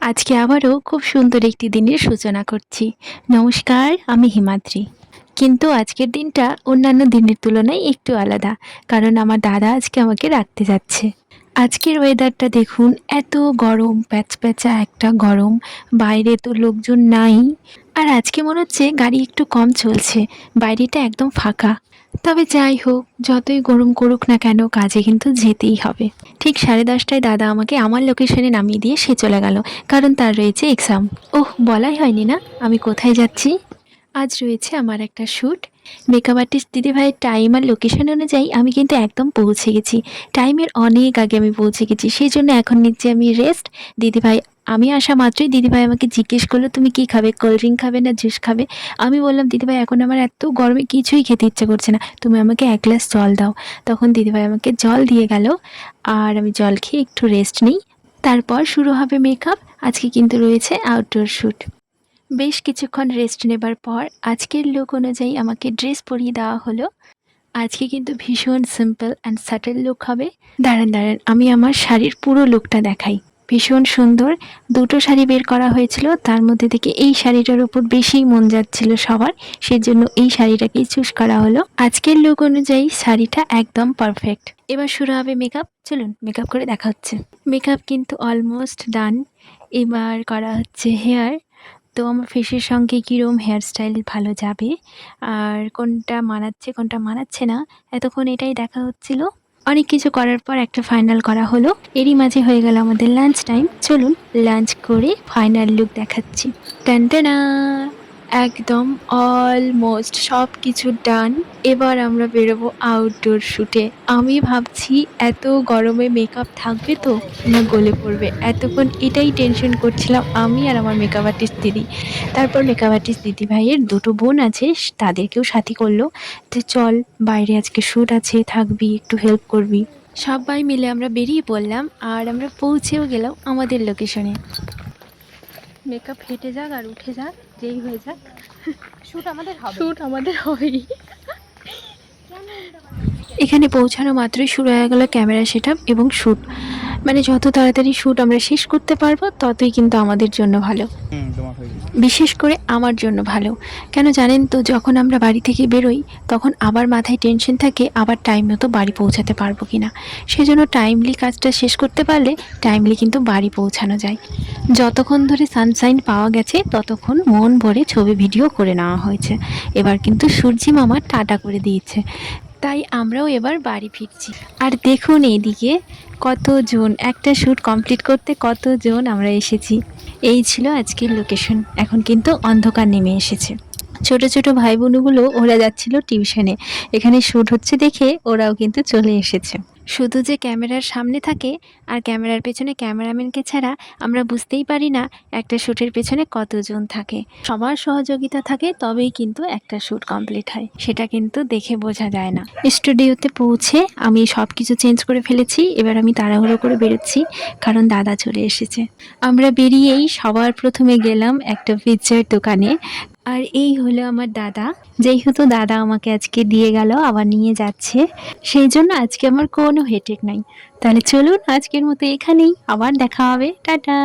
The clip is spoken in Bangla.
আজকে আবারও খুব সুন্দর একটি দিনের সূচনা করছি। নমস্কার, আমি হিমাদ্রি। কিন্তু আজকের দিনটা অন্যান্য দিনের তুলনায় একটু আলাদা। কারণ আমার দাদা আজকে আমাকে রাখতে যাচ্ছে। আজকের ওয়েদারটা দেখুন, এত গরম, প্যাচপ্যাচা একটা গরম। বাইরে তো লোকজন নাই। আর আজকে মনে হচ্ছে গাড়ি একটু কম চলছে। বাইরেটা একদম ফাঁকা। তবে যাই হোক, যতই গরম করুক না কেন, কাজে কিন্তু যেতেই হবে। ঠিক 10:30টায় দাদা আমাকে আমার লোকেশনে নামিয়ে দিয়ে সে চলে গেল, কারণ তার রয়েছে এক্সাম। ওহ, বলাই হয়নি না আমি কোথায় যাচ্ছি। আজ রয়েছে আমার একটা শ্যুট। মেকআপ আর্টিস্ট দিদিভাইয়ের টাইম আর লোকেশন অনুযায়ী আমি কিন্তু একদম পৌঁছে গেছি। টাইমের অনেক আগে আমি পৌঁছে গেছি, সেই জন্য এখন নিচ্ছি আমি রেস্ট। দিদিভাই, আমি আসা মাত্রই দিদিভাই আমাকে জিজ্ঞেস করলো, তুমি কি খাবে, কোল্ড ড্রিঙ্ক খাবে না জুস খাবে? আমি বললাম, দিদিভাই এখন আমার এত গরমে কিছুই খেতে ইচ্ছে করছে না, তুমি আমাকে এক গ্লাস জল দাও। তখন দিদিভাই আমাকে জল দিয়ে গেল, আর আমি জল খেয়ে একটু রেস্ট নিই। তারপর শুরু হবে মেকআপ। আজকে কিন্তু রয়েছে আউটডোর শ্যুট। বেশ কিছুক্ষণ রেস্ট নেবার পর আজকের লুক অনুযায়ী আমাকে ড্রেস পরিয়ে দেওয়া হলো। আজকে কিন্তু ভীষণ সিম্পল অ্যান্ড স্যাটেল লুক হবে। দাঁড়ান দাঁড়ান, আমি আমার শাড়ির পুরো লুকটা দেখাই। ভীষণ সুন্দর। দুটো শাড়ি বের করা হয়েছিল, তার মধ্যে থেকে এই শাড়িটার উপর বেশি মন যাচ্ছিল সবার, সেজন্য এই শাড়িটাকেই চুজ করা হলো। আজকের লুক অনুযায়ী শাড়িটা একদম পারফেক্ট। এবার শুরু হবে মেকআপ। চলুন মেকআপ করে দেখা হচ্ছে। মেকআপ কিন্তু অলমোস্ট ডান। এবার করা হচ্ছে হেয়ার। তো আমার ফেসের সঙ্গে কীরকম হেয়ারস্টাইল ভালো যাবে, আর কোনটা মানাচ্ছে কোনটা মানাচ্ছে না, এতক্ষণ এটাই দেখা হচ্ছিল। অনেক কিছু করার পর একটা ফাইনাল করা হলো। এরই মাঝে হয়ে গেল আমাদের লাঞ্চ টাইম। চলুন লাঞ্চ করে ফাইনাল লুক দেখাচ্ছি। টানটানা, একদম অলমোস্ট সব কিছু ডান। এবার আমরা বেরোবো আউটডোর শ্যুটে। আমি ভাবছি এত গরমে মেকআপ থাকবে তো না গলে পড়বে, এতক্ষণ এটাই টেনশন করছিলাম আমি আর আমার মেকআপ আর্টিস্ট দিদি। তারপর মেকআপ আর্টিস্ট দিদি ভাইয়ের দুটো বোন আছে, তাদেরকেও সাথী করলো যে চল, বাইরে আজকে শ্যুট আছে, থাকবি, একটু হেল্প করবি। সবাই মিলে আমরা বেরিয়ে পড়লাম, আর আমরা পৌঁছেও গেলাম আমাদের লোকেশনে। মেকআপ হেঁটে যাক আর উঠে যাক, যেই হয়ে যাক, শ্যুট আমাদের হবেই। এখানে পৌঁছানো মাত্রই শুরু হয়ে গেল ক্যামেরা সেটআপ এবং শ্যুট। মানে যত তাড়াতাড়ি শ্যুট আমরা শেষ করতে পারবো ততই কিন্তু আমাদের জন্য ভালো। বিশেষ করে আমার জন্য ভালো। কেন জানেন তো, যখন আমরা বাড়ি থেকে বেরোই তখন আবার মাথায় টেনশন থাকে আবার টাইম মতো বাড়ি পৌঁছাতে পারবো কি না। সেজন্য টাইমলি কাজটা শেষ করতে পারলে টাইমলি কিন্তু বাড়ি পৌঁছানো যায়। যতক্ষণ ধরে সানশাইন পাওয়া গেছে ততক্ষণ মন ভরে ছবি ভিডিও করে নেওয়া হয়েছে। এবার কিন্তু সূর্যি মামা টাটা করে দিয়েছে, তাই আমরাও এবার বাড়ি ফিরছি। আর দেখুন এইদিকে কতজন, একটা শ্যুট কমপ্লিট করতে কতজন আমরা এসেছি। এই ছিল আজকের লোকেশন। এখন কিন্তু অন্ধকার নেমে এসেছে। ছোট ছোট ভাই বোনগুলো ওরা যাচ্ছিল টিউশনে, এখানে শ্যুট হচ্ছে দেখে ওরাও কিন্তু চলে এসেছে। শুধু যে ক্যামেরার সামনে থাকে আর ক্যামেরার পেছনে ক্যামেরাম্যানকে ছাড়া আমরা বুঝতেই পারি না একটা শ্যুটের পেছনে কতজন থাকে। সবার সহযোগিতা থাকে তবেই কিন্তু একটা শ্যুট কমপ্লিট হয়, সেটা কিন্তু দেখে বোঝা যায় না। স্টুডিওতে পৌঁছে আমি সব কিছু চেঞ্জ করে ফেলেছি। এবার আমি তাড়াহুড়ো করে বেরোচ্ছি, কারণ দাদা চলে এসেছে। আমরা বেরিয়েই সবার প্রথমে গেলাম একটা পিৎজার দোকানে। আর এই হলো আমার দাদা। যেহেতু দাদা আমাকে আজকে দিয়ে গেল, আবার নিয়ে যাচ্ছে, সেই জন্য আজকে আমার কোনো হেডেক নাই। তাহলে চলুন আজকের মতো এখানেই, আবার দেখা হবে, টাটা।